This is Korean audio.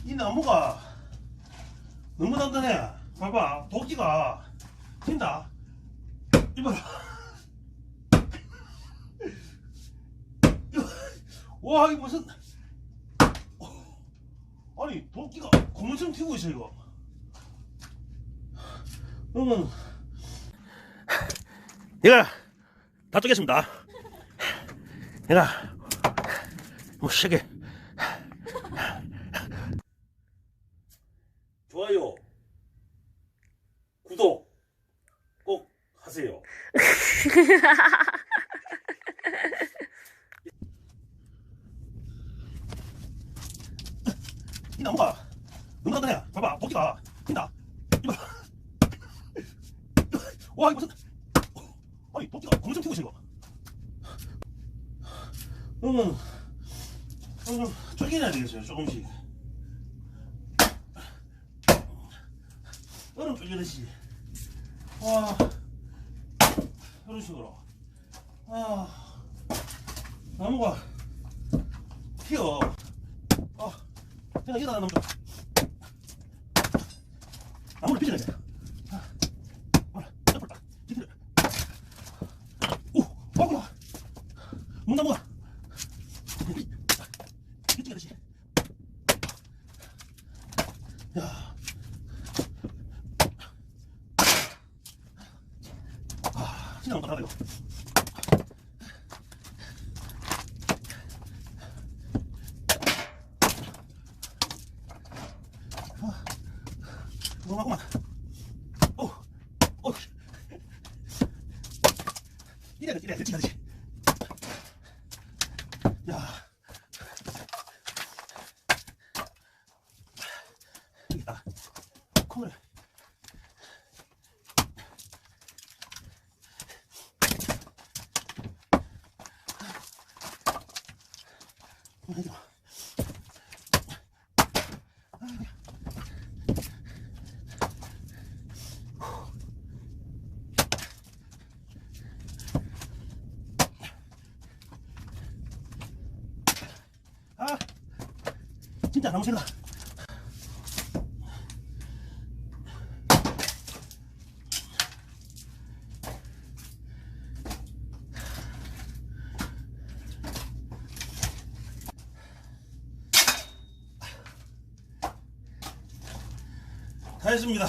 이 나무가 너무 단단해. 봐봐, 도끼가 튄다. 이봐라. 와, 이거 무슨, 아니 도끼가 고무처럼 튀고 있어 이거. 그러면 내가 다 쪼겠습니다. 내가 뭐 세게 좋아요, 구독 꼭 하세요. 이 나무가 너무 단단해. 봐봐, 도끼가 튄다. 이봐라. 와, 이거 무슨, 아니 도끼가 고무처럼 튀고 있어 이거. 그러면 좀 쪼개놔야 되겠어요. 조금씩 얼음 쪼개듯이. 와, 이런 식으로. 아, 나무가 튀어. 내가 여기다 나무 좀 나무를 빚어야 돼. 옆으로 딱 찢어. 오, 와구나. 문나무가 빚어야지. 야, 진짜 너무 까다로워 이거. 너무 하구만. 이래야 돼, 그렇지, 그렇지. 야, 여기 있다. 콩을. 해줘. 아, 진짜 너무 싫다. 다 했습니다.